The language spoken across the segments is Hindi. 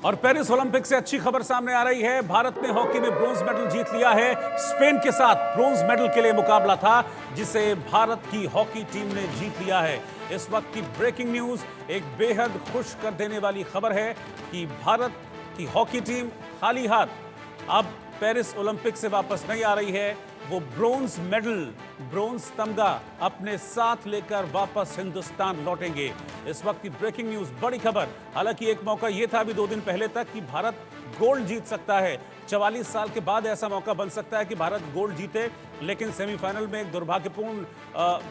और पेरिस ओलंपिक से अच्छी खबर सामने आ रही है। भारत ने हॉकी में ब्रॉन्ज मेडल जीत लिया है। स्पेन के साथ ब्रॉन्ज मेडल के लिए मुकाबला था, जिसे भारत की हॉकी टीम ने जीत लिया है। इस वक्त की ब्रेकिंग न्यूज, एक बेहद खुश कर देने वाली खबर है कि भारत की हॉकी टीम खाली हाथ अब पेरिस ओलंपिक से वापस नहीं आ रही है। वो ब्रॉन्ज मेडल, ब्रॉन्ज तमगा अपने साथ लेकर वापस हिंदुस्तान लौटेंगे। इस वक्त की ब्रेकिंग न्यूज, बड़ी खबर। हालांकि एक मौका यह था अभी 2 दिन पहले तक कि भारत गोल्ड जीत सकता है। 44 साल के बाद ऐसा मौका बन सकता है कि भारत गोल्ड जीते, लेकिन सेमीफाइनल में एक दुर्भाग्यपूर्ण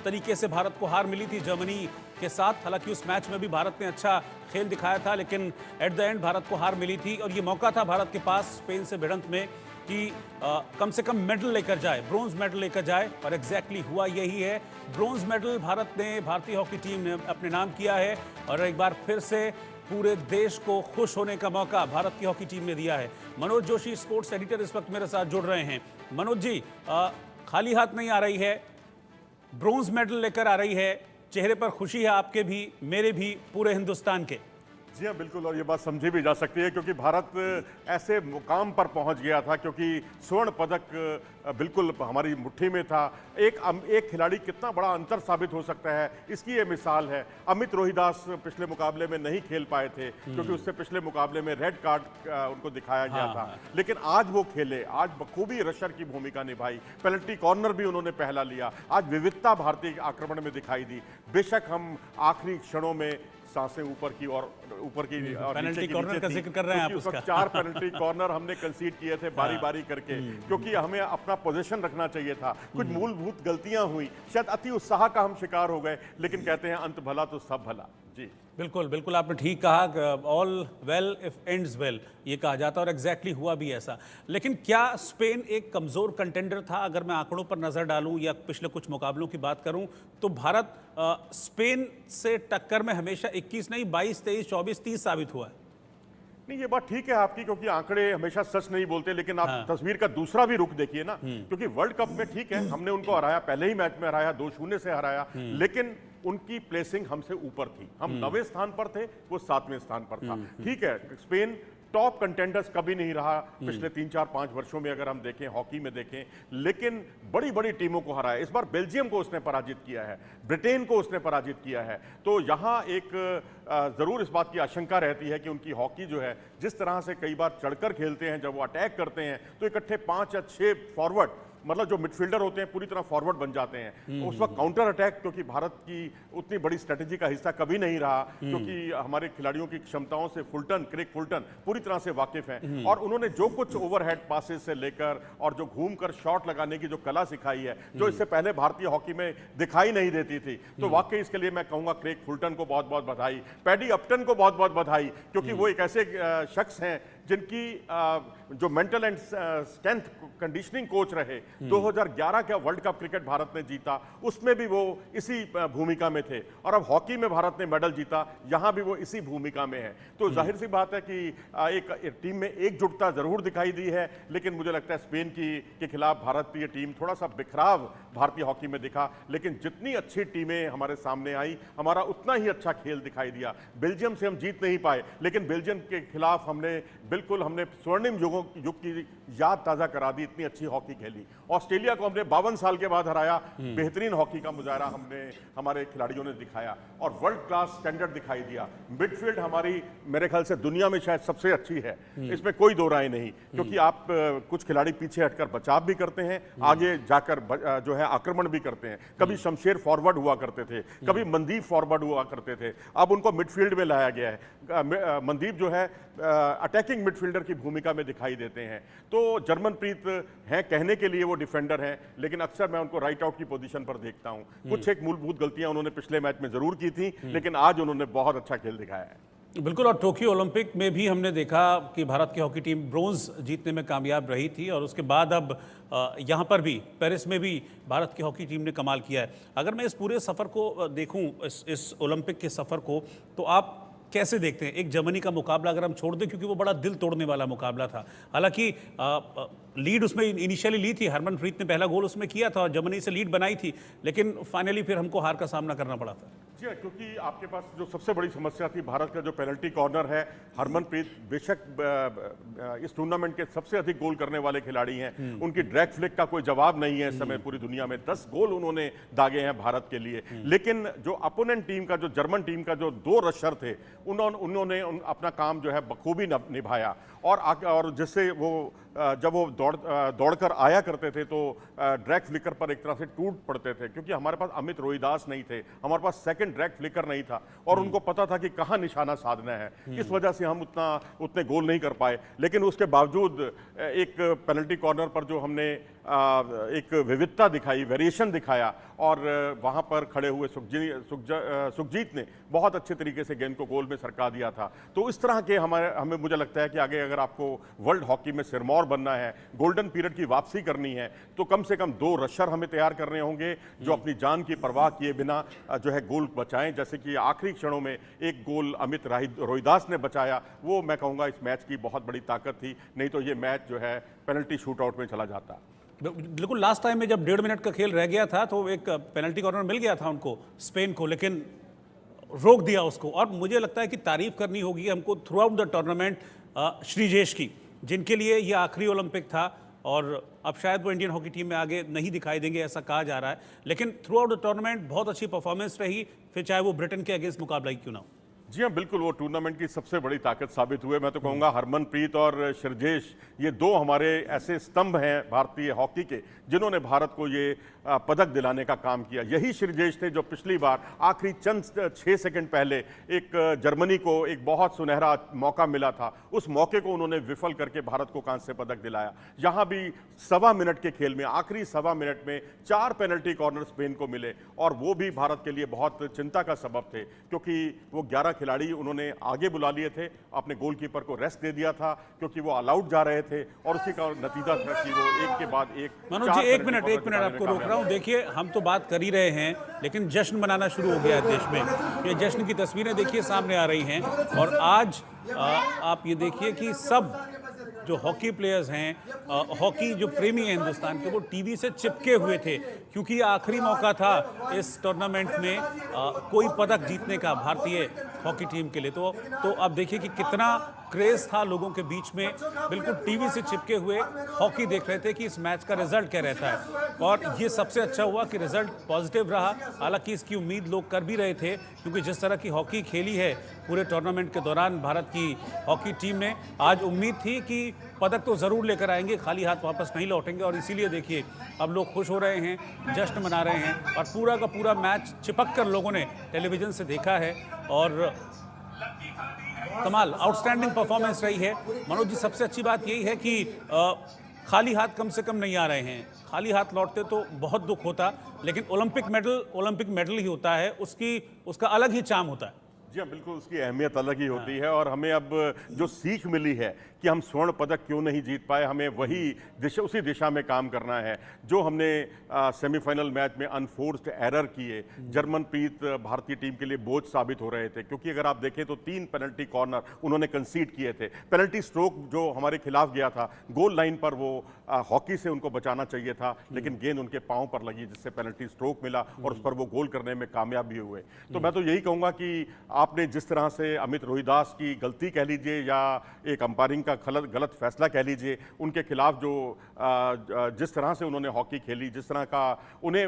तरीके से भारत को हार मिली थी जर्मनी के साथ। हालांकि उस मैच में भी भारत ने अच्छा खेल दिखाया था, लेकिन एट द एंड भारत को हार मिली थी। और ये मौका था भारत के पास स्पेन से भिड़ंत में कि कम से कम मेडल लेकर जाए, ब्रॉन्ज मेडल लेकर जाए। और एग्जैक्टली हुआ यही है। ब्रॉन्ज मेडल भारतीय हॉकी टीम ने अपने नाम किया है। और एक बार फिर से पूरे देश को खुश होने का मौका भारत की हॉकी टीम ने दिया है। मनोज जोशी, स्पोर्ट्स एडिटर, इस वक्त मेरे साथ जुड़ रहे हैं। मनोज जी, खाली हाथ नहीं आ रही है, ब्रॉन्ज मेडल लेकर आ रही है। चेहरे पर खुशी है आपके भी, मेरे भी, पूरे हिंदुस्तान के। जी हाँ, बिल्कुल। और ये बात समझी भी जा सकती है क्योंकि भारत ऐसे मुकाम पर पहुंच गया था क्योंकि स्वर्ण पदक बिल्कुल हमारी मुट्ठी में था। एक खिलाड़ी कितना बड़ा अंतर साबित हो सकता है, इसकी ये मिसाल है। अमित रोहिदास पिछले मुकाबले में नहीं खेल पाए थे क्योंकि उससे पिछले मुकाबले में रेड कार्ड उनको दिखाया गया था। लेकिन आज वो खेले, आज बखूबी रशर की भूमिका निभाई, पेनल्टी कॉर्नर भी उन्होंने पहला लिया। आज विविधता भारतीय आक्रमण में दिखाई दी। बेशक हम आखिरी क्षणों में सांसें ऊपर की और पेनल्टी कॉर्नर का जिक्र कर रहे हैं आप उसका। 4 पेनल्टी कॉर्नर हमने कंसीड किए थे बारी बारी करके, क्योंकि हमें अपना पोजीशन रखना चाहिए था। कुछ मूलभूत गलतियां हुई, शायद अति उत्साह का हम शिकार हो गए, लेकिन कहते हैं अंत भला तो सब भला। जी बिल्कुल बिल्कुल, आपने ठीक कहा। All well if ends well, ये कहा जाता है, और एग्जैक्टली हुआ भी ऐसा। लेकिन क्या स्पेन एक कमजोर कंटेंडर था? अगर मैं आंकड़ों पर नजर डालूं या पिछले कुछ मुकाबलों की बात करूं तो भारत स्पेन से टक्कर में हमेशा 21 नहीं 22, 23, 24, 30 साबित हुआ है। नहीं, ये बात ठीक है आपकी, क्योंकि आंकड़े हमेशा सच नहीं बोलते। लेकिन आप तस्वीर का दूसरा भी रुख देखिए ना, क्योंकि वर्ल्ड कप में ठीक है हमने उनको हराया, पहले ही मैच में हराया, 2-0 से हराया, लेकिन उनकी प्लेसिंग हमसे ऊपर थी। हम 9वें स्थान पर थे, वो 7वें स्थान पर था। ठीक है, स्पेन टॉप कंटेंडर्स कभी नहीं रहा पिछले 3-4-5 वर्षों में, अगर हम देखें हॉकी में देखें, लेकिन बड़ी बड़ी टीमों को हराया। इस बार बेल्जियम को उसने पराजित किया है, ब्रिटेन को उसने पराजित किया है। तो यहाँ एक जरूर इस बात की आशंका रहती है कि उनकी हॉकी जो है, जिस तरह से कई बार चढ़कर खेलते हैं, जब वो अटैक करते हैं तो इकट्ठे 5 या 6 फॉरवर्ड, मतलब जो मिडफील्डर होते हैं, पूरी तरह फॉरवर्ड बन जाते हैं। उस वक्त काउंटर अटैक, क्योंकि भारत की उतनी बड़ी स्ट्रेटेजी का हिस्सा कभी नहीं रहा, क्योंकि हमारे खिलाड़ियों की क्षमताओं से क्रेग फुलटन पूरी तरह से वाकिफ हैं। और उन्होंने जो कुछ ओवरहेड पासेस से लेकर और जो घूमकर शॉट लगाने की जो कला सिखाई है, जो इससे पहले भारतीय हॉकी में दिखाई नहीं देती थी, तो वाकई इसके लिए मैं कहूंगा क्रेग फुलटन को बहुत बहुत बधाई, पैडी अपटन को बहुत बहुत बधाई, क्योंकि वो एक ऐसे शख्स हैं जिनकी जो mental and strength conditioning coach रहे। 2011 का वर्ल्ड कप क्रिकेट भारत ने जीता, उसमें भी वो इसी भूमिका में थे, और अब हॉकी में भारत ने मेडल जीता, यहां भी वो इसी भूमिका में है। तो जाहिर सी बात है कि एक टीम में एकजुटता जरूर दिखाई दी है, लेकिन मुझे लगता है स्पेन के खिलाफ भारतीय टीम थोड़ा सा बिखराव भारतीय हॉकी में दिखा। लेकिन जितनी अच्छी टीमें हमारे सामने आई, हमारा उतना ही अच्छा खेल दिखाई दिया। बेल्जियम से हम जीत नहीं पाए, लेकिन बेल्जियम के खिलाफ हमने स्वर्णिम युग की याद ताजा करा दी, इतनी अच्छी हॉकी खेली। ऑस्ट्रेलिया को हमने 52 साल के बाद हराया, बेहतरीन हॉकी का मुजाहरा हमारे खिलाड़ियों ने दिखाया और वर्ल्ड क्लास स्टैंडर्ड दिखाई दिया। मिडफील्ड हमारी मेरे ख्याल से दुनिया में शायद सबसे अच्छी है, इसमें कोई दो राय नहीं, क्योंकि आप कुछ खिलाड़ी पीछे हटकर बचाव भी करते हैं, आगे जाकर जो है आक्रमण भी करते हैं। कभी शमशेर फॉरवर्ड हुआ करते थे, कभी मनदीप फॉरवर्ड हुआ करते थे, अब उनको मिडफील्ड में लाया गया है। मनदीप जो है अटैकिंग मिडफील्डर की भूमिका में दिखाई देते हैं। तो जर्मनप्रीत हैं, कहने के लिए वो डिफेंडर हैं, लेकिन अक्सर मैं उनको राइट आउट की पोजीशन पर देखता हूं। कुछ एक मूलभूत गलतियां उन्होंने पिछले मैच में जरूर की थी, लेकिन आज उन्होंने बहुत अच्छा खेल दिखाया है। बिल्कुल, और टोक्यो ओलंपिक में भी हमने देखा कि भारत की हॉकी टीम ब्रॉन्ज जीतने में कामयाब रही थी, और उसके बाद अब यहाँ पर भी पेरिस में भी भारत की हॉकी टीम ने कमाल किया है। अगर मैं इस पूरे सफ़र को देखूँ, इस ओलंपिक के सफ़र को, तो आप कैसे देखते हैं? एक जर्मनी का मुकाबला अगर हम छोड़ दें, क्योंकि वो बड़ा दिल तोड़ने वाला मुकाबला था। हालांकि लीड उसमें इनिशियली ली थी, हरमनप्रीत ने पहला गोल उसमें किया था और जर्मनी से लीड बनाई थी, लेकिन फाइनली फिर हमको हार का सामना करना पड़ा था। जी हाँ, क्योंकि आपके पास जो सबसे बड़ी समस्या थी भारत का जो पेनल्टी कॉर्नर है, हरमनप्रीत बेशक इस टूर्नामेंट के सबसे अधिक गोल करने वाले खिलाड़ी हैं, उनकी ड्रैग फ्लिक का कोई जवाब नहीं है इस समय पूरी दुनिया में। 10 गोल उन्होंने दागे हैं भारत के लिए। लेकिन जो अपोनेंट टीम का, जो जर्मन टीम का जो 2 रशर थे, उन्होंने अपना काम जो है बखूबी निभाया और जिससे वो जब वो दौड़कर आया करते थे तो ड्रैग फ्लिकर पर एक तरह से टूट पड़ते थे, क्योंकि हमारे पास अमित रोहिदास नहीं थे, हमारे पास सेकंड ड्रैग फ्लिकर नहीं था और उनको पता था कि कहाँ निशाना साधना है। इस वजह से हम उतने गोल नहीं कर पाए। लेकिन उसके बावजूद एक पेनल्टी कॉर्नर पर जो हमने एक विविधता दिखाई, वेरिएशन दिखाया और वहां पर खड़े हुए सुखजीत ने बहुत अच्छे तरीके से गेंद को गोल में सरका दिया था। तो इस तरह के हमें मुझे लगता है कि आगे अगर आपको वर्ल्ड हॉकी में सिरमौर बनना है, गोल्डन पीरियड की वापसी करनी है, तो कम से कम 2 रशर हमें तैयार करने होंगे जो अपनी जान की परवाह किए बिना जो है गोल बचाएं। जैसे कि आखिरी क्षणों में एक गोल अमित रोहिदास ने बचाया, वो मैं कहूँगा इस मैच की बहुत बड़ी ताकत थी, नहीं तो ये मैच जो है पेनल्टी शूटआउट में चला जाता। बिल्कुल लास्ट टाइम में जब 1.5 मिनट का खेल रह गया था तो एक पेनल्टी कॉर्नर मिल गया था उनको, स्पेन को, लेकिन रोक दिया उसको। और मुझे लगता है कि तारीफ करनी होगी हमको through out the tournament Sreejesh की, जिनके लिए ये आखिरी ओलंपिक था और अब शायद वो इंडियन हॉकी टीम में आगे नहीं दिखाई देंगे ऐसा कहा जा रहा है। लेकिन थ्रू आउट द टूर्नामेंट बहुत अच्छी परफॉर्मेंस रही, फिर चाहे वो ब्रिटेन के अगेंस्ट मुकाबला ही क्यों ना हो। जी हाँ, बिल्कुल, वो टूर्नामेंट की सबसे बड़ी ताकत साबित हुए। मैं तो कहूँगा हरमनप्रीत और श्रीजेश, ये 2 हमारे ऐसे स्तंभ हैं भारतीय हॉकी के जिन्होंने भारत को ये पदक दिलाने का काम किया। यही श्रीजेश थे जो पिछली बार आखिरी चंद 6 सेकंड पहले एक जर्मनी को एक बहुत सुनहरा मौका मिला था, उस मौके को उन्होंने विफल करके भारत को कांस्य पदक दिलाया। यहाँ भी 1.25 मिनट के खेल में, आखिरी 1.25 मिनट में 4 पेनल्टी कॉर्नर स्पेन को मिले और वो भी भारत के लिए बहुत चिंता का सबब थे, क्योंकि वो 11 खिलाड़ी उन्होंने आगे बुला लिए थे, अपने गोलकीपर को रेस्ट दे दिया था क्योंकि वो ऑल आउट जा रहे थे और उसी का नतीजा था कि वो एक के बाद एक। मनोज जी, एक मिनट आपको रोक रहा हूं। देखिए, हम तो बात कर ही रहे हैं, लेकिन जश्न मनाना शुरू हो गया है देश में। ये जश्न की तस्वीरें देखिए सामने आ रही हैं और आज आप ये देखिए कि सब जो हॉकी प्लेयर्स हैं, हॉकी जो प्रेमी हैं हिंदुस्तान के, वो टीवी से चिपके हुए थे, क्योंकि आखिरी मौका था इस टूर्नामेंट में कोई पदक जीतने का भारतीय हॉकी टीम के लिए। तो आप देखिए कि कितना क्रेज था लोगों के बीच में, बिल्कुल टीवी से चिपके हुए हॉकी देख रहे थे कि इस मैच का रिजल्ट क्या रहता है। और ये सबसे अच्छा हुआ कि रिजल्ट पॉजिटिव रहा। हालांकि इसकी उम्मीद लोग कर भी रहे थे, क्योंकि जिस तरह की हॉकी खेली है पूरे टूर्नामेंट के दौरान भारत की हॉकी टीम ने, आज उम्मीद थी कि पदक तो ज़रूर लेकर आएंगे, खाली हाथ वापस नहीं लौटेंगे। और इसीलिए देखिए अब लोग खुश हो रहे हैं, जश्न मना रहे हैं और पूरा का पूरा मैच चिपक कर लोगों ने टेलीविज़न से देखा है और कमाल, आउटस्टैंडिंग परफॉर्मेंस रही है। मनोज जी, सबसे अच्छी बात यही है कि खाली हाथ कम से कम नहीं आ रहे हैं। खाली हाथ लौटते तो बहुत दुख होता, लेकिन ओलंपिक मेडल ही होता है, उसका अलग ही चार्म होता है। जी हाँ, बिल्कुल, उसकी अहमियत अलग ही होती है और हमें अब जो सीख मिली है कि हम स्वर्ण पदक क्यों नहीं जीत पाए, हमें उसी दिशा में काम करना है जो हमने सेमीफाइनल मैच में अनफोर्स्ड एरर किए। जर्मनप्रीत भारतीय टीम के लिए बोझ साबित हो रहे थे, क्योंकि अगर आप देखें तो 3 पेनल्टी कॉर्नर उन्होंने कंसीड किए थे। पेनल्टी स्ट्रोक जो हमारे खिलाफ गया था, गोल लाइन पर वो हॉकी से उनको बचाना चाहिए था, लेकिन गेंद उनके पाँव पर लगी जिससे पेनल्टी स्ट्रोक मिला और उस पर वो गोल करने में कामयाब भी हुए। तो मैं तो यही कहूँगा कि आपने जिस तरह से अमित रोहिदास की गलती कह लीजिए या एक अंपायरिंग का गलत फैसला कह लीजिए, उनके खिलाफ जो जिस तरह से उन्होंने हॉकी खेली, जिस तरह का उन्हें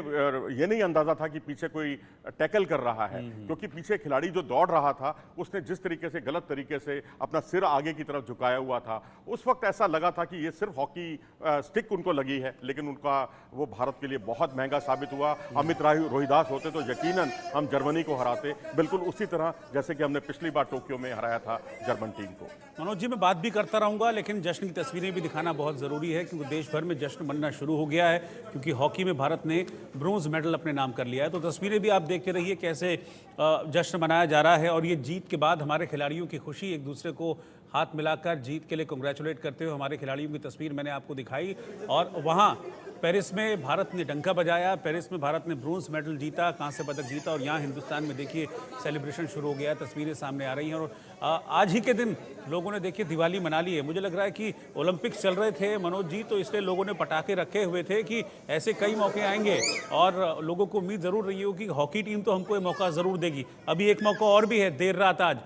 ये नहीं अंदाजा था कि पीछे कोई टैकल कर रहा है, क्योंकि पीछे खिलाड़ी जो दौड़ रहा था उसने जिस तरीके से गलत तरीके से अपना सिर आगे की तरफ झुकाया हुआ था, उस वक्त ऐसा लगा था कि ये सिर्फ हॉकी स्टिक उनको लगी है, लेकिन उनका वो भारत के लिए बहुत महंगा साबित हुआ। अमित रोहिदास होते तो यकीनन हम जर्मनी को हराते, बिल्कुल उसी तरह जैसे कि हमने पिछली बार टोक्यो में हराया था जर्मन टीम को। मनोज जी, मैं बात भी करता रहूंगा, लेकिन जश्न की तस्वीरें भी दिखाना बहुत ज़रूरी है, क्योंकि देश भर में जश्न बनना शुरू हो गया है, क्योंकि हॉकी में भारत ने ब्रोंज मेडल अपने नाम कर लिया है। तो तस्वीरें भी आप देखते रहिए कैसे जश्न मनाया जा रहा है और ये जीत के बाद हमारे खिलाड़ियों की खुशी, एक दूसरे को हाथ मिलाकर जीत के लिए कंग्रेचुलेट करते हुए हमारे खिलाड़ियों की तस्वीर मैंने आपको दिखाई। और वहाँ पेरिस में भारत ने डंका बजाया, पेरिस में भारत ने ब्रोंज मेडल जीता, कांस्य पदक जीता और यहाँ हिंदुस्तान में देखिए सेलिब्रेशन शुरू हो गया, तस्वीरें सामने आ रही हैं। और आज ही के दिन लोगों ने देखिए दिवाली मना ली है। मुझे लग रहा है कि ओलंपिक्स चल रहे थे मनोज जी, तो इसलिए लोगों ने पटाखे रखे हुए थे कि ऐसे कई मौके आएंगे और लोगों को उम्मीद ज़रूर रही हो कि हॉकी टीम तो हमको ये मौका ज़रूर देगी। अभी एक मौका और भी है देर रात आज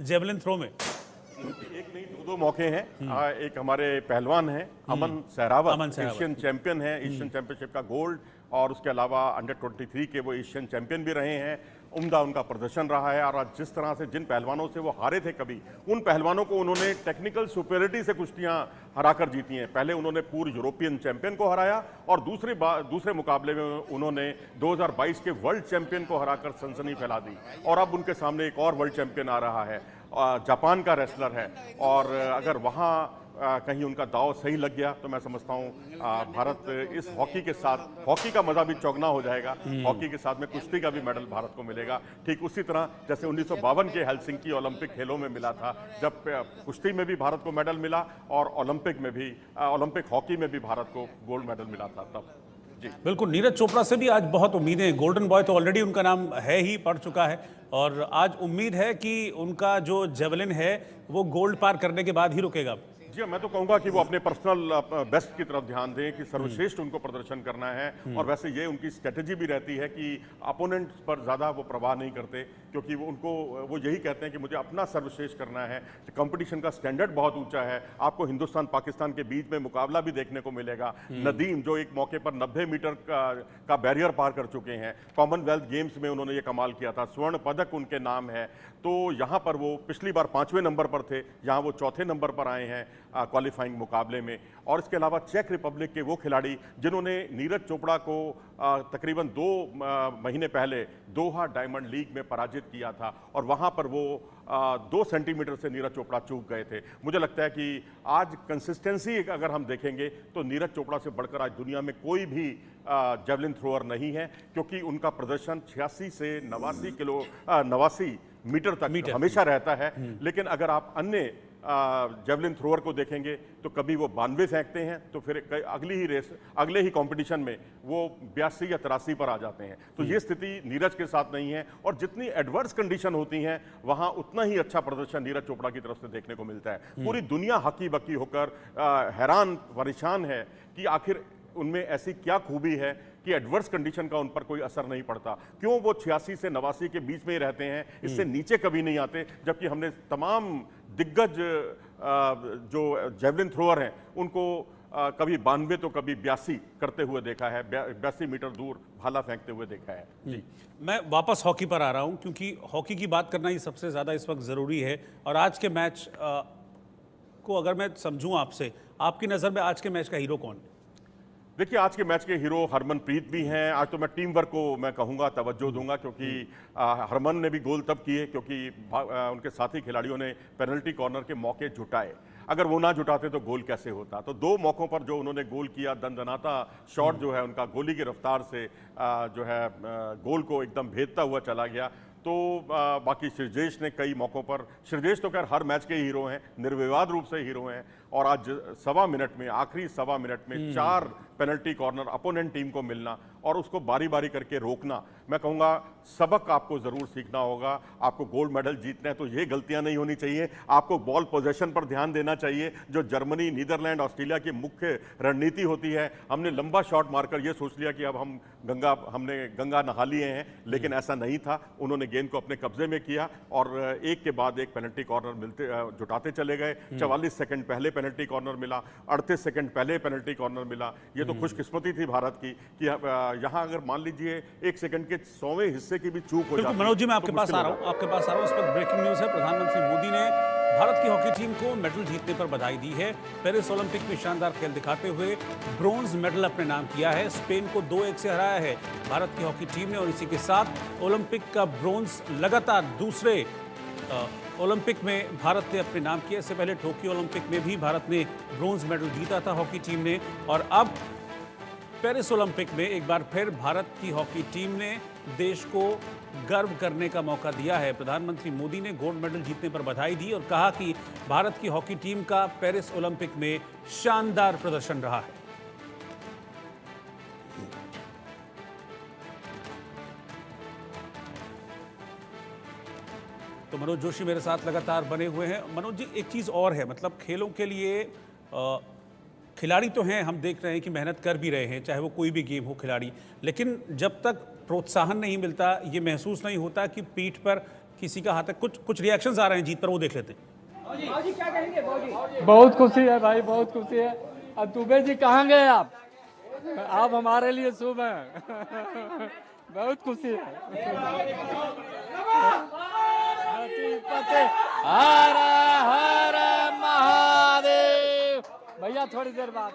जेवलिन थ्रो में। एक नहीं, दो मौके हैं। एक हमारे पहलवान हैं अमन सहरावत, एशियन चैंपियन है, एशियन चैंपियनशिप का गोल्ड, और उसके अलावा अंडर 23 के वो एशियन चैंपियन भी रहे हैं। उम्दा उनका प्रदर्शन रहा है, और आज जिस तरह से जिन पहलवानों से वो हारे थे कभी, उन पहलवानों को उन्होंने टेक्निकल सुपेरिटी से कुश्तियां हराकर जीती हैं। पहले उन्होंने पूर्व यूरोपियन चैंपियन को हराया, और दूसरे मुकाबले में उन्होंने 2022 के वर्ल्ड चैंपियन को हराकर सनसनी फैला दी। और अब उनके सामने एक और वर्ल्ड चैंपियन आ रहा है, जापान का रेसलर है, और अगर वहाँ कहीं उनका दाव सही लग गया तो मैं समझता हूँ भारत इस हॉकी के साथ, हॉकी का मजा भी चौगना हो जाएगा, हॉकी के साथ में कुश्ती का भी मेडल भारत को मिलेगा। ठीक उसी तरह जैसे 1952 के हेलसिंकी ओलंपिक खेलों में मिला था, जब कुश्ती में भी भारत को मेडल मिला और ओलंपिक में भी, ओलंपिक हॉकी में भी भारत को गोल्ड मेडल मिला था तब। जी बिल्कुल, नीरज चोपड़ा से भी आज बहुत उम्मीदें। गोल्डन बॉय तो ऑलरेडी उनका नाम है ही, पड़ चुका है, और आज उम्मीद है कि उनका जो जेवलिन है वो गोल्ड पार करने के बाद ही रुकेगा। जी, मैं तो कहूंगा कि वो अपने पर्सनल बेस्ट की तरफ ध्यान दें कि सर्वश्रेष्ठ उनको प्रदर्शन करना है। और वैसे ये उनकी स्ट्रेटेजी भी रहती है कि अपोनेंट पर ज़्यादा वो प्रवाह नहीं करते, क्योंकि वो यही कहते हैं कि मुझे अपना सर्वश्रेष्ठ करना है। कंपटीशन का स्टैंडर्ड बहुत ऊंचा है। आपको हिंदुस्तान पाकिस्तान के बीच में मुकाबला भी देखने को मिलेगा। नदीम जो एक मौके पर 90 मीटर का बैरियर पार कर चुके हैं, कॉमनवेल्थ गेम्स में उन्होंने ये कमाल किया था, स्वर्ण पदक उनके नाम है। तो यहाँ पर वो पिछली बार 5वें नंबर पर थे, यहाँ वो 4थे नंबर पर आए हैं क्वालिफाइंग मुकाबले में। और इसके अलावा चेक रिपब्लिक के वो खिलाड़ी जिन्होंने नीरज चोपड़ा को तकरीबन 2 महीने पहले दोहा डायमंड लीग में पराजित किया था, और वहाँ पर वो 2 सेंटीमीटर से नीरज चोपड़ा चूक गए थे। मुझे लगता है कि आज कंसिस्टेंसी अगर हम देखेंगे तो नीरज चोपड़ा से बढ़कर आज दुनिया में कोई भी जेवलिन थ्रोअर नहीं है, क्योंकि उनका प्रदर्शन 86 से 89 मीटर तक हमेशा रहता है। लेकिन अगर आप अन्य जेवलिन थ्रोअर को देखेंगे तो कभी वो 92 फेंकते हैं, तो फिर अगले ही कंपटीशन में वो 82 या 83 पर आ जाते हैं। तो ये स्थिति नीरज के साथ नहीं है, और जितनी एडवर्स कंडीशन होती हैं वहाँ उतना ही अच्छा प्रदर्शन नीरज चोपड़ा की तरफ से देखने को मिलता है। पूरी दुनिया हकी बकी होकर हैरान परेशान है कि आखिर उनमें ऐसी क्या खूबी है कि एडवर्स कंडीशन का उन पर कोई असर नहीं पड़ता। क्यों वो 86 से 89 के बीच में ही रहते हैं, इससे नीचे कभी नहीं आते, जबकि हमने तमाम दिग्गज जो जेवलिन थ्रोअर हैं उनको कभी 92 तो कभी 82 करते हुए देखा है, 82 मीटर दूर भाला फेंकते हुए देखा है। जी, मैं वापस हॉकी पर आ रहा हूं, क्योंकि हॉकी की बात करना ही सबसे ज़्यादा इस वक्त ज़रूरी है। और आज के मैच को अगर मैं समझूं आपसे, आपकी नज़र में आज के मैच का हीरो कौन? देखिए, आज के मैच के हीरो हरमनप्रीत भी हैं। आज तो मैं टीम वर्क को मैं कहूँगा, तवज्जो दूंगा, क्योंकि हरमन ने भी गोल तब किए क्योंकि उनके साथी खिलाड़ियों ने पेनल्टी कॉर्नर के मौके जुटाए। अगर वो ना जुटाते तो गोल कैसे होता। तो 2 मौकों पर जो उन्होंने गोल किया, दनदनाता शॉट जो है उनका गोली की रफ्तार से जो है गोल को एकदम भेदता हुआ चला गया। तो बाकी श्रीजेश ने कई मौकों पर, श्रीजेश तो खैर हर मैच के हीरो हैं, निर्विवाद रूप से हीरो हैं, और आज आखिरी सवा मिनट में 4 पेनल्टी कॉर्नर अपोनेंट टीम को मिलना और उसको बारी बारी करके रोकना, मैं कहूँगा सबक आपको ज़रूर सीखना होगा। आपको गोल्ड मेडल जीतना है तो ये गलतियां नहीं होनी चाहिए। आपको बॉल पोजेशन पर ध्यान देना चाहिए, जो जर्मनी, नीदरलैंड, ऑस्ट्रेलिया की मुख्य रणनीति होती है। हमने लंबा शॉट मारकर ये सोच लिया कि अब हमने गंगा नहा लिए हैं, लेकिन ऐसा नहीं था। उन्होंने गेंद को अपने कब्जे में किया और एक के बाद एक पेनल्टी कॉर्नर जुटाते चले गए। 44 सेकंड पहले पेनल्टी कॉर्नर मिला, 38 सेकंड पहले पेनल्टी कॉर्नर मिला। ये तो खुशकिस्मती थी भारत की कि यहाँ अगर मान लीजिए 1 सेकंड के 100वें हिस्से की भी चूक हो जाती। मनोज जी, मैं आपके पास आ रहा हूँ। इस पर ब्रेकिंग न्यूज है। प्रधानमंत्री मोदी ने भारत की हॉकी टीम को मेडल जीतने पर बधाई दी है। पेरिस ओलंपिक में शानदार खेल दिखाते हुए ब्रोंज मेडल अपने नाम किया है। स्पेन को 2-1 से हराया है भारत की हॉकी टीम ने, और इसी के साथ ओलंपिक का ब्रोंज लगातार दूसरे ओलंपिक में भारत ने अपने नाम किया। इससे पहले टोक्यो ओलंपिक में भी भारत ने ब्रोंज मेडल जीता था हॉकी टीम ने, और अब पेरिस ओलंपिक में एक बार फिर भारत की हॉकी टीम ने देश को गर्व करने का मौका दिया है। प्रधानमंत्री मोदी ने गोल्ड मेडल जीतने पर बधाई दी और कहा कि भारत की हॉकी टीम का पेरिस ओलंपिक में शानदार प्रदर्शन रहा है। तो मनोज जोशी मेरे साथ लगातार बने हुए हैं। मनोज जी, एक चीज़ और है, मतलब खेलों के लिए खिलाड़ी तो हैं, हम देख रहे हैं कि मेहनत कर भी रहे हैं, चाहे वो कोई भी गेम हो खिलाड़ी, लेकिन जब तक प्रोत्साहन नहीं मिलता, ये महसूस नहीं होता कि पीठ पर किसी का हाथ है। कुछ रिएक्शंस आ रहे हैं जीत पर, वो देख लेते हैं। बाबूजी क्या कहेंगे बाबूजी? बहुत खुशी है भाई, बहुत खुशी है। अब दुबे जी कहाँ गए आप हमारे लिए शुभ हैं। बहुत खुशी है। हर हर महादेव। भैया थोड़ी देर बाद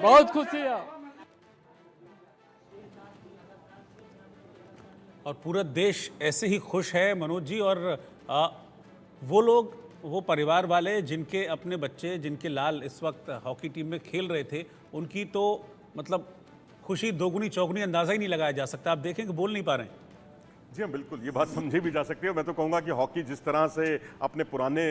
बहुत खुशी है। और पूरा देश ऐसे ही खुश है मनोज जी। और वो लोग, वो परिवार वाले जिनके अपने बच्चे, जिनके लाल इस वक्त हॉकी टीम में खेल रहे थे, उनकी तो मतलब खुशी दोगुनी चौगुनी अंदाज़ा ही नहीं लगाया जा सकता। आप देखें कि बोल नहीं पा रहे हैं। जी हाँ, बिल्कुल ये बात समझी भी जा सकती है। मैं तो कहूँगा कि हॉकी जिस तरह से अपने पुराने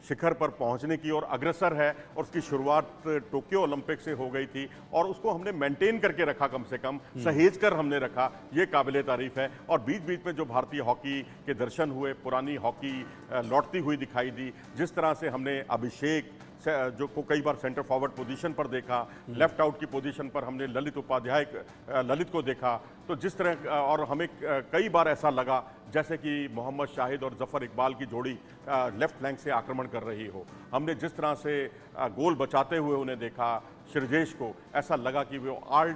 शिखर पर पहुंचने की ओर अग्रसर है, और उसकी शुरुआत टोक्यो ओलंपिक से हो गई थी, और उसको हमने मेंटेन करके रखा, कम से कम सहेज कर हमने रखा, ये काबिले तारीफ है। और बीच बीच में जो भारतीय हॉकी के दर्शन हुए, पुरानी हॉकी लौटती हुई दिखाई दी, जिस तरह से हमने अभिषेक जो को कई बार सेंटर फॉरवर्ड पोजीशन पर देखा, लेफ्ट आउट की पोजीशन पर हमने ललित को देखा, तो जिस तरह, और हमें कई बार ऐसा लगा जैसे कि मोहम्मद शाहिद और जफर इकबाल की जोड़ी लेफ्ट फ्लैंक से आक्रमण कर रही हो। हमने जिस तरह से गोल बचाते हुए उन्हें देखा, श्रीजेश को, ऐसा लगा कि वो ऑल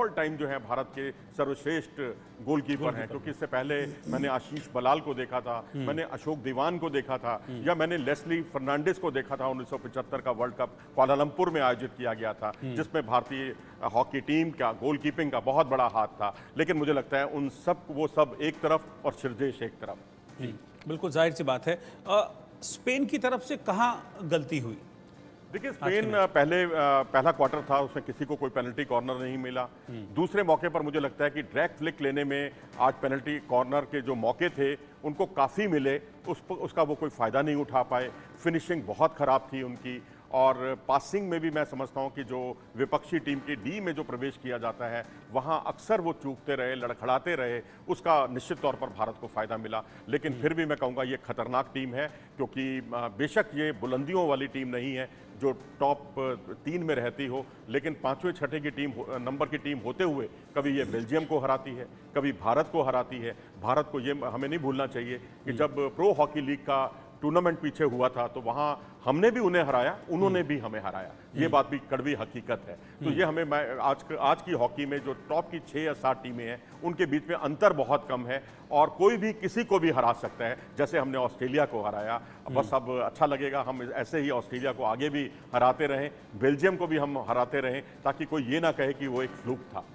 टाइम जो है भारत के सर्वश्रेष्ठ गोलकीपर हैं। क्योंकि इससे पहले मैंने आशीष बलाल को देखा था, मैंने अशोक दीवान को देखा था, या मैंने लेस्ली फर्नांडिस को देखा था 1975 का वर्ल्ड कप कुआलालंपुर में आयोजित किया गया था, जिसमें भारतीय हॉकी टीम का गोलकीपिंग का बहुत बड़ा हाथ था। लेकिन मुझे लगता है वो सब एक तरफ और श्रीजेश एक तरफ। बिल्कुल जाहिर सी बात है। स्पेन की तरफ से कहाँ गलती हुई? देखिए, स्पेन पहला क्वार्टर था, उसमें किसी को कोई पेनल्टी कॉर्नर नहीं मिला। दूसरे मौके पर मुझे लगता है कि ड्रैग फ्लिक लेने में आज पेनल्टी कॉर्नर के जो मौके थे उनको काफ़ी मिले, उसका वो कोई फ़ायदा नहीं उठा पाए। फिनिशिंग बहुत ख़राब थी उनकी, और पासिंग में भी मैं समझता हूं कि जो विपक्षी टीम के डी में जो प्रवेश किया जाता है, वहां अक्सर वो चूकते रहे, लड़खड़ाते रहे, उसका निश्चित तौर पर भारत को फ़ायदा मिला। लेकिन फिर भी मैं कहूँगा ये खतरनाक टीम है, क्योंकि बेशक ये बुलंदियों वाली टीम नहीं है जो टॉप 3 में रहती हो, लेकिन 5वें 6ठे की नंबर की टीम होते हुए कभी ये बेल्जियम को हराती है, कभी भारत को हराती है। भारत को ये हमें नहीं भूलना चाहिए कि जब प्रो हॉकी लीग का टूर्नामेंट पीछे हुआ था तो वहां हमने भी उन्हें हराया, उन्होंने भी हमें हराया। ये बात भी कड़वी हकीकत है। तो ये हमें आज की हॉकी में जो टॉप की 6 या 7 टीमें हैं, उनके बीच में अंतर बहुत कम है, और कोई भी किसी को भी हरा सकता है। जैसे हमने ऑस्ट्रेलिया को हराया, बस अब अच्छा लगेगा हम ऐसे ही ऑस्ट्रेलिया को आगे भी हराते रहें, बेल्जियम को भी हम हराते रहें, ताकि कोई ये ना कहे कि वो एक फ्लूक था।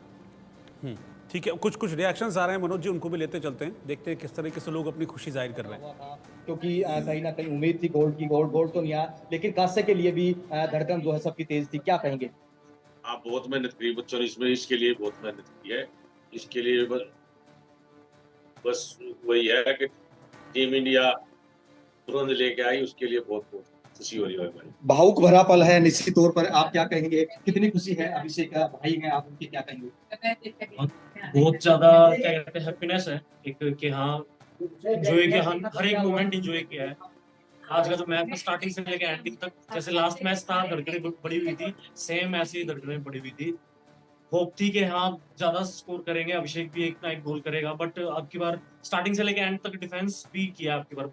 ठीक है, कुछ रिएक्शंस आ रहे हैं मनोज जी, उनको भी लेते चलते हैं, देखते हैं किस तरीके से लोग अपनी खुशी जाहिर कर रहे हैं। क्योंकि कहीं ना कहीं उम्मीद थी गोल्ड तो नहीं आया, लेकिन कांस्य के लिए भी धड़कन जो है सबकी तेज थी। क्या कहेंगे आप? बहुत मेहनत की बच्चों ने इसके लिए बहुत मेहनत की है। इसके लिए बस वही है कि टीम इंडिया ब्रोंज लेके आई, उसके लिए बहुत बहुत खुशी हो रही है। भावुक भरा पल है निश्चित तौर पर, आप क्या कहेंगे? कितनी खुशी है? अभिषेक का भाई है आप, उनके क्या कहेंगे? बहुत ज्यादा क्या कहते हैं, हैप्पीनेस है एक कि हाँ एंजॉय किया, हर एक मोमेंट एंजॉय किया है। आज का जो मैच था स्टार्टिंग से लेकर एंडिंग तक, जैसे लास्ट मैच था धड़कनें बड़ी हुई थी, सेम ऐसी ही धड़कनें बड़ी हुई थी। होप थी कि हाँ ज्यादा स्कोर करेंगे, अभिषेक भी एक ना एक गोल करेगा, बट अब की बार स्टार्टिंग से लेकर एंड तक डिफेंस भी किया अब की बार।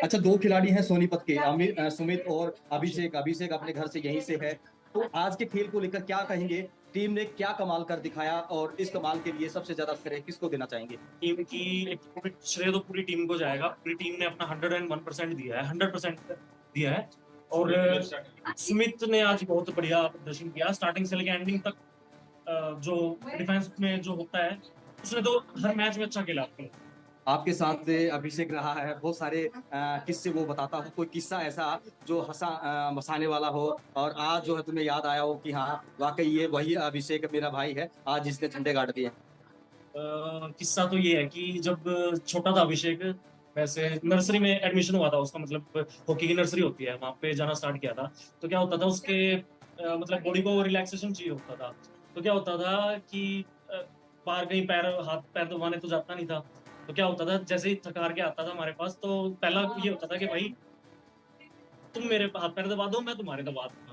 अच्छा, 2 खिलाड़ी हैं सोनीपत के, सुमित और अभिषेक अपने घर से यहीं से है, तो आज के खेल को लेकर क्या कहेंगे? टीम ने क्या कमाल कर दिखाया, और इस कमाल के लिए सबसे ज्यादा श्रेय किसको देना चाहेंगे? टीम की श्रेय तो पूरी टीम को जाएगा। पूरी टीम ने अपना 101% दिया है, 100% दिया है। और सुमित ने आज बहुत बढ़िया प्रदर्शन किया, स्टार्टिंग से लेकर एंडिंग तक। जो डिफेंस में जो होता है, उसने तो हर मैच में अच्छा खेला। आपके साथ अभिषेक रहा है, बहुत सारे किस्से वो बताता हो, कोई किस्सा ऐसा जो हंसाने वाला हो, और आज जो है तुम्हें याद आया हो कि हाँ वाकई ये वही अभिषेक मेरा भाई है, आज जिसने झंडे गाड़ दिए? किस्सा तो ये है कि जब छोटा था अभिषेक, वैसे नर्सरी में एडमिशन हुआ था उसका, मतलब हॉकी की नर्सरी होती है, वहाँ पे जाना स्टार्ट किया था। तो क्या होता था उसके मतलब बॉडी को रिलैक्सेशन चाहिए होता था। तो क्या होता था कि बाहर कहीं पैर हाथ पैर दबाने तो जाता नहीं था। तो क्या होता था, जैसे ही थक हार के आता था हमारे पास, तो पहला ये होता था कि भाई तुम मेरे हाथ पैर दबा दो, मैं तुम्हारे दबा दूंगा।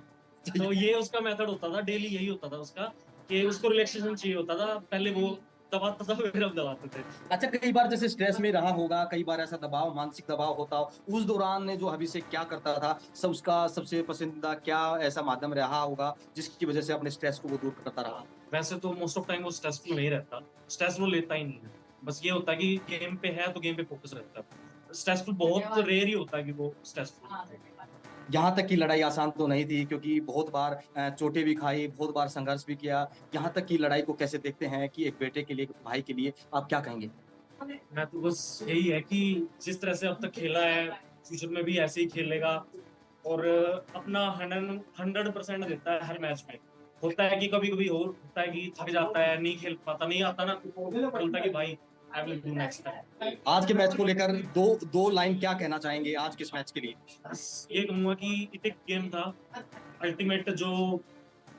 तो ये उसका मेथड होता था, डेली यही होता था उसका, कि उसको रिलैक्सेशन चाहिए होता था। पहले वो दबाता था, फिर हम दबाते थे। अच्छा, कई बार जैसे स्ट्रेस में रहा होगा, कई बार ऐसा दबाव, मानसिक दबाव होता हो, उस दौरान जो अभिषेक क्या करता था, सब उसका सबसे पसंदीदा क्या ऐसा माध्यम रहा होगा जिसकी वजह से अपने स्ट्रेस को वो दूर करता रहा? वैसे तो मोस्ट ऑफ टाइम वो स्ट्रेसफुल नहीं रहता, स्ट्रेस वो लेता ही नहीं है। बस ये होता है कि गेम पे है तो गेम पे फोकस रहता है। स्ट्रेसफुल बहुत रेयर ही होता है कि वो स्ट्रेसफुल। यहाँ तक की लड़ाई आसान तो नहीं थी, क्योंकि बहुत बार चोटें भी खाई, बहुत बार संघर्ष भी किया। यहाँ तक की लड़ाई को कैसे देखते हैं कि एक बेटे के लिए, एक भाई के लिए आप क्या कहेंगे? मैं तो बस यही है कि जिस तरह से अब तक खेला है, फ्यूचर में भी ऐसे ही खेलेगा और अपना 100% देता है हर मैच में। होता है कि कभी-कभी होता है कि थक जाता है, नहीं खेल पाता, नहीं आता ना, बोलता है कि भाई I will do next time. आज के मैच को लेकर दो लाइन क्या कहना चाहेंगे आज के इस मैच के लिए? बस ये कहूँगा कि इपिक गेम था, अल्टीमेट जो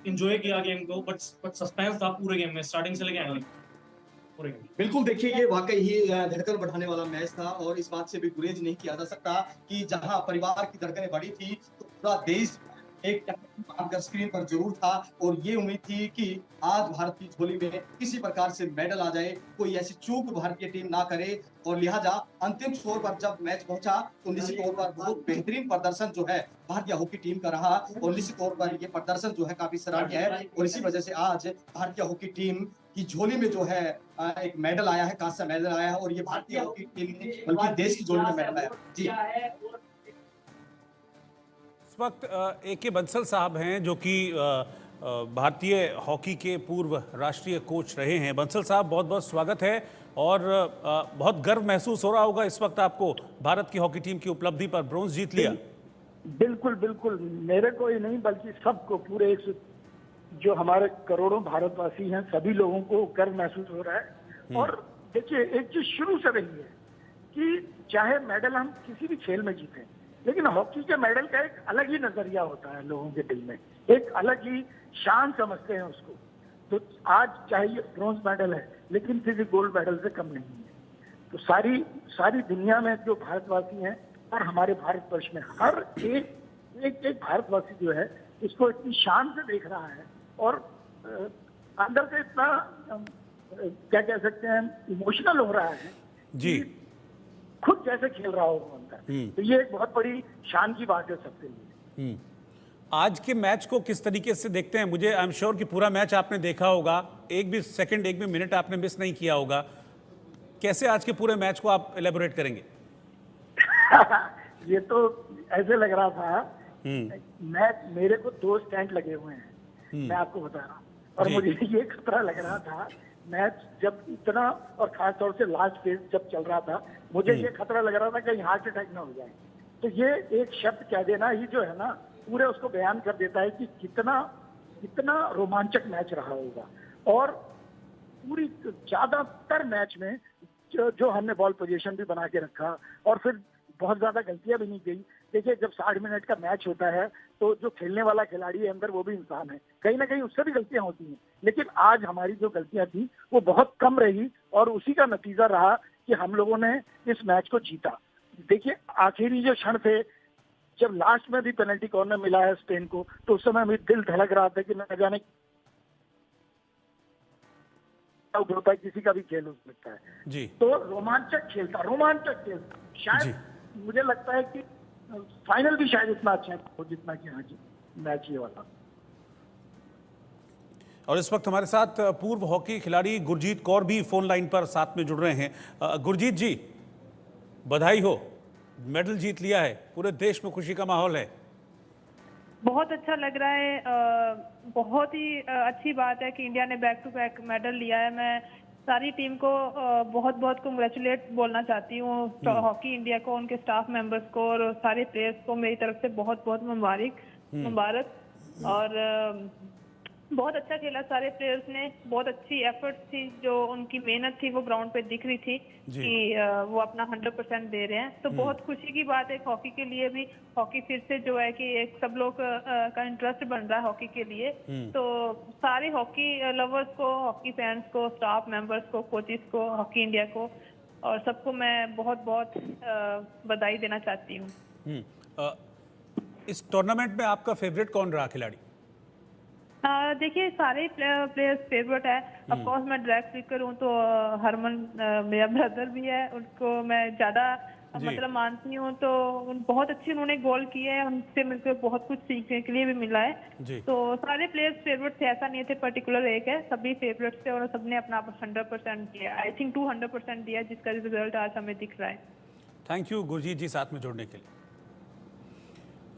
एन्जॉय किया गेम को, बट सस्पेंस था पूरे गेम में, स्टार्टिंग से लेके एंड तक पूरे गेम में। बिल्कुल, देखिए ये वाकई ही धड़कन बढ़ाने वाला मैच था और इस बात से भी गुरेज नहीं किया जा सकता कि जहां परिवार की धड़कनें बढ़ी थी तो पूरा देश एक आपका स्क्रीन पर जरूर था और ये उम्मीद थी कि आज भारत की झोली में किसी प्रकार से मेडल आ जाए, कोई ऐसी चूक भारतीय टीम ना करे और लिहाजा अंतिम छोर पर जब मैच पहुंचा तो निश्चित तौर पर बहुत बेहतरीन प्रदर्शन जो है भारतीय हॉकी टीम का रहा और निश्चित तौर पर ये प्रदर्शन जो है काफी सराहनीय है और इसी वजह से आज भारतीय हॉकी टीम की झोली में जो है एक मेडल आया है, कांस्य मेडल आया है और ये भारतीय हॉकी टीम ने बल्कि देश की झोली में मेडल आया। जी, इस वक्त AK बंसल साहब हैं जो कि भारतीय हॉकी के पूर्व राष्ट्रीय कोच रहे हैं। बंसल साहब, बहुत बहुत स्वागत है और बहुत गर्व महसूस हो रहा होगा इस वक्त आपको, भारत की हॉकी टीम की उपलब्धि पर ब्रोंज जीत लिया। बिल्कुल बिल्कुल, मेरे को ही नहीं बल्कि सबको, पूरे जो हमारे करोड़ों भारतवासी हैं सभी लोगों को गर्व महसूस हो रहा है। और देखिए, एक चीज शुरू से रही है कि चाहे मेडल हम किसी भी खेल में जीतें, लेकिन हॉकी के मेडल का एक अलग ही नजरिया होता है लोगों के दिल में, एक अलग ही शान समझते हैं उसको। तो आज चाहे ये ब्रॉन्ज मेडल है लेकिन फिर भी गोल्ड मेडल से कम नहीं है। तो सारी दुनिया में जो भारतवासी हैं और हमारे भारतवर्ष में हर एक भारतवासी जो है इसको इतनी शान से देख रहा है और अंदर से इतना क्या कह सकते हैं, इमोशनल हो रहा है जी, खुद जैसे खेल रहा हो अंदर। तो ये एक बहुत बड़ी शान की बात है सबके लिए। आज के मैच को किस तरीके से देखते हैं? मुझे आई एम श्योर कि पूरा मैच आपने देखा होगा, एक भी सेकंड, एक भी मिनट आपने मिस नहीं किया होगा। कैसे आज के पूरे मैच को आप एलेबोरेट करेंगे? ये तो ऐसे लग रहा था, मेरे को 2 स्टैंड लगे हुए हैं, मैं आपको बता रहा हूँ, और मुझे ये खतरा लग रहा था मैच जब इतना, और खासतौर से लास्ट फेज जब चल रहा था, मुझे ये खतरा लग रहा था कि हार्ट अटैक ना हो जाए। तो ये एक शब्द कह देना ही जो है ना, पूरे उसको बयान कर देता है कि कितना रोमांचक मैच रहा होगा। और पूरी ज्यादातर मैच में जो हमने बॉल पोजीशन भी बना के रखा और फिर बहुत ज्यादा गलतियां भी नहीं गई। देखिए, जब 60 मिनट का मैच होता है तो जो खेलने वाला खिलाड़ी है अंदर वो भी इंसान है, कहीं ना कहीं उससे भी गलतियां होती हैं, लेकिन आज हमारी जो गलतियां थी वो बहुत कम रही और उसी का नतीजा रहा कि हम लोगों ने इस मैच को जीता। देखिए, आखिरी जो क्षण थे, जब लास्ट में भी पेनल्टी कॉर्नर मिला है स्पेन को, तो उस समय भी दिल धड़क रहा था कि न जाने होता है, किसी का भी खेल हो सकता है जी। तो रोमांचक खेल शायद मुझे लगता है कि फाइनल भी शायद इतना अच्छा हो जितना कि आज मैच ये वाला। और इस वक्त हमारे साथ पूर्व हॉकी खिलाड़ी गुरजीत कौर भी फोन लाइन पर साथ में जुड़ रहे हैं। गुरजीत जी, बधाई हो, मेडल जीत लिया है, पूरे देश में खुशी का माहौल है। बहुत अच्छा लग रहा है, बहुत ही अच्छी बात है कि इंडिया ने बैक टू बैक मेडल लिया है। मैं सारी टीम को बहुत बहुत कांग्रेचुलेट बोलना चाहती हूँ, हॉकी इंडिया को, उनके स्टाफ मेंबर्स को और सारे प्लेयर्स को मेरी तरफ से बहुत बहुत मुबारक। और बहुत अच्छा खेला सारे प्लेयर्स ने, बहुत अच्छी एफर्ट्स थी, जो उनकी मेहनत थी वो ग्राउंड पे दिख रही थी कि वो अपना 100% दे रहे हैं। तो बहुत खुशी की बात है हॉकी के लिए भी। हॉकी फिर से जो है कि एक सब लोग का इंटरेस्ट बन रहा है हॉकी के लिए। तो सारे हॉकी लवर्स को, हॉकी फैंस को, स्टाफ मेंबर्स को, कोचेस को, हॉकी इंडिया को और सबको मैं बहुत बहुत बधाई देना चाहती हूँ। इस टूर्नामेंट में आपका फेवरेट कौन रहा खिलाड़ी? देखिए सारे प्लेयर्स फेवरेट है। ऑफ कोर्स मैं ड्रैग स्पीकर हूँ तो हरमन मेरा ब्रदर भी है, उनको मैं ज्यादा मतलब मानती हूँ। तो बहुत अच्छे उन्होंने गोल किए हैं, उनसे मिलकर बहुत कुछ सीखने के लिए भी मिला है। तो सारे प्लेयर्स फेवरेट थे, ऐसा नहीं थे पर्टिकुलर एक है, सभी फेवरेट थे और सबने अपना 100% दिया। आई थिंक 200% दिया, जिसका रिजल्ट आज हमें दिख रहा है। थैंक यू गुरजीत जी साथ में जुड़ने के लिए।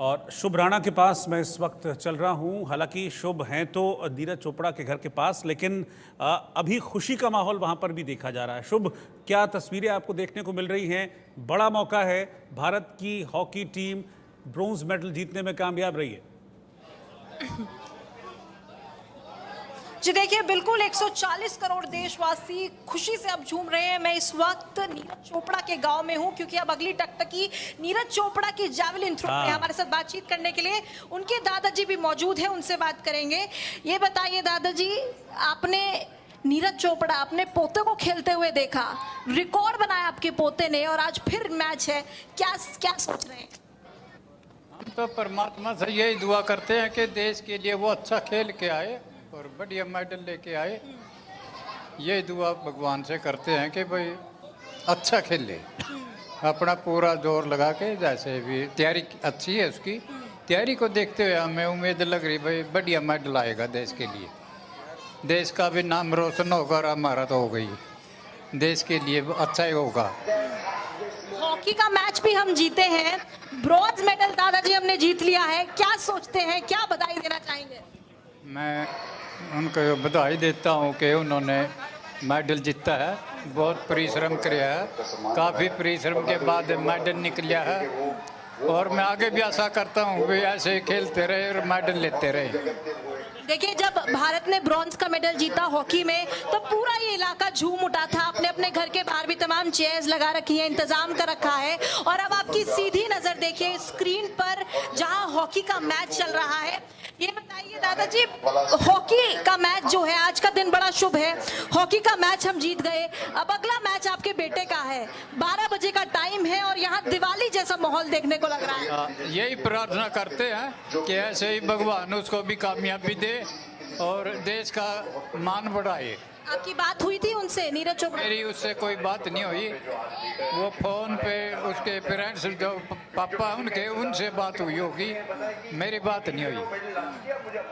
और शुभ राणा के पास मैं इस वक्त चल रहा हूं। हालांकि शुभ हैं तो नीरज चोपड़ा के घर के पास, लेकिन अभी खुशी का माहौल वहां पर भी देखा जा रहा है। शुभ, क्या तस्वीरें आपको देखने को मिल रही हैं? बड़ा मौका है, भारत की हॉकी टीम ब्रोंज मेडल जीतने में कामयाब रही है। जी देखिए, बिल्कुल 140 करोड़ देशवासी खुशी से अब झूम रहे हैं। मैं इस वक्त नीरज चोपड़ा के गांव में हूं, क्योंकि अब अगली टकटकी नीरज चोपड़ा की जैवलिन थ्रो में हमारे साथ बातचीत करने के लिए उनके दादाजी भी मौजूद हैं, उनसे बात करेंगे। ये बताइए दादाजी, आपने नीरज चोपड़ा अपने पोते को खेलते हुए देखा, रिकॉर्ड बनाया आपके पोते ने और आज फिर मैच है, क्या सोच रहे हैं? हम तो परमात्मा से यही दुआ करते हैं कि देश के लिए वो अच्छा खेल के आए और बढ़िया मेडल लेके आए। ये दुआ भगवान से करते हैं कि भाई अच्छा खेले, अपना पूरा जोर लगा के। जैसे भी तैयारी अच्छी है उसकी, तैयारी को देखते हुए हमें उम्मीद लग रही भाई बढ़िया मेडल आएगा देश के लिए। देश का भी नाम रोशन होगा और हमारा तो हो गई, देश के लिए अच्छा ही होगा। हॉकी का मैच भी हम जीते हैं, ब्रॉन्ज मेडल दादाजी हमने जीत लिया है, क्या सोचते हैं, क्या बधाई देना चाहेंगे? मैं उनको बधाई देता हूँ कि उन्होंने मेडल जीता है, बहुत परिश्रम किया है, काफ़ी परिश्रम के बाद मेडल निकला है। और मैं आगे भी आशा करता हूँ कि ऐसे ही खेलते रहे और मेडल लेते रहे। देखिए, जब भारत ने ब्रॉन्ज का मेडल जीता हॉकी में तो पूरा ये इलाका झूम उठा था। अपने अपने घर के बाहर भी तमाम चेयर्स लगा रखी हैं, इंतजाम कर रखा है। और अब आपकी सीधी नजर देखिए स्क्रीन पर जहां हॉकी का मैच चल रहा है। ये बताइए दादाजी, हॉकी का मैच जो है, आज का दिन बड़ा शुभ है, हॉकी का मैच हम जीत गए, अब अगला मैच आपके बेटे का है, 12 बजे का टाइम है और यहाँ दिवाली जैसा माहौल देखने को लग रहा है। यही प्रार्थना करते हैं कि ऐसे ही भगवान उसको भी कामयाबी दे और देश का मान बढ़ाए। आपकी बात हुई थी उनसे, नीरज चोपड़ा? मेरी उससे कोई बात नहीं हुई, वो फोन पे उसके पेरेंट्स जो पापा उनके, उनसे बात हुई होगी, मेरी बात नहीं हुई।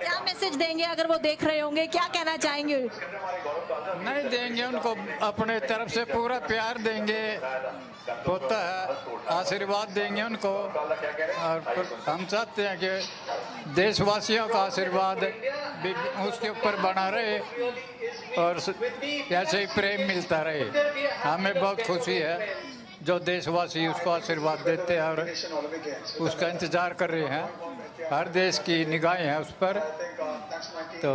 क्या मैसेज देंगे अगर वो देख रहे होंगे, क्या कहना चाहेंगे? नहीं देंगे, उनको अपने तरफ से पूरा प्यार देंगे, होता है आशीर्वाद देंगे उनको। और हम चाहते हैं कि देशवासियों का आशीर्वाद भी उसके ऊपर बना रहे और ऐसे ही प्रेम मिलता रहे। हमें बहुत खुशी है जो देशवासी उसको आशीर्वाद देते हैं और उसका इंतजार कर रहे हैं। हर देश की निगाहें हैं उस पर, तो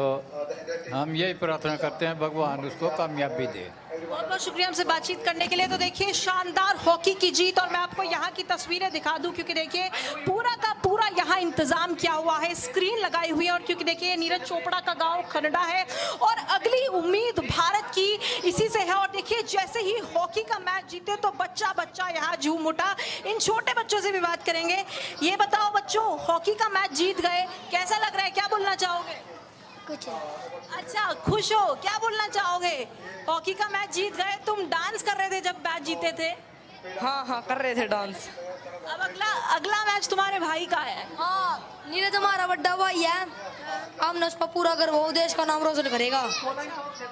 हम यही प्रार्थना करते हैं भगवान उसको कामयाबी दे। बहुत बहुत शुक्रिया हमसे बातचीत करने के लिए। तो देखिए, शानदार हॉकी की जीत और मैं आपको यहाँ की तस्वीरें दिखा दूं, क्योंकि देखिए पूरा का पूरा यहाँ इंतजाम किया हुआ है, स्क्रीन लगाई हुई है। और क्योंकि देखिए नीरज चोपड़ा का गांव कनाडा है और अगली उम्मीद भारत की इसी से है। और देखिए जैसे ही हॉकी का मैच जीते तो बच्चा बच्चा यहाँ झूम उठा। इन छोटे बच्चों से भी बात करेंगे। ये बताओ बच्चों, हॉकी का मैच जीत गए, कैसा लग रहा है, क्या बोलना चाहोगे? कुछ अच्छा, खुश हो, क्या बोलना चाहोगे? हॉकी का मैच जीत गए, तुम डांस कर रहे थे जब मैच जीते थे? हाँ कर रहे थे डांस। अब अगला मैच तुम्हारे भाई का है। हाँ, नीरज हमारा बड़ा भाई है, हमने उसका पूरा कर वो देश का नाम रोशन करेगा।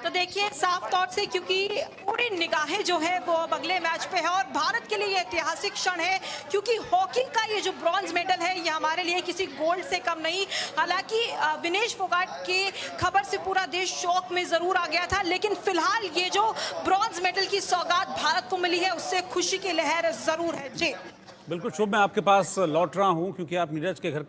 तो देखिए साफ तौर से, क्योंकि पूरी निगाहें जो है वो अब अगले मैच पे है और भारत के लिए ये ऐतिहासिक क्षण है, क्योंकि हॉकी का ये जो ब्रॉन्ज मेडल है ये हमारे लिए किसी गोल्ड से कम नहीं। हालांकि विनेश फोगाट की खबर से पूरा देश शौक में जरूर आ गया था, लेकिन फिलहाल ये जो ब्रॉन्ज मेडल की सौगात भारत को मिली है उससे खुशी की लहर जरूर है। जी बिल्कुल शुभ, मैं आपके पास लौट रहा हूं क्योंकि आप नीरज के घर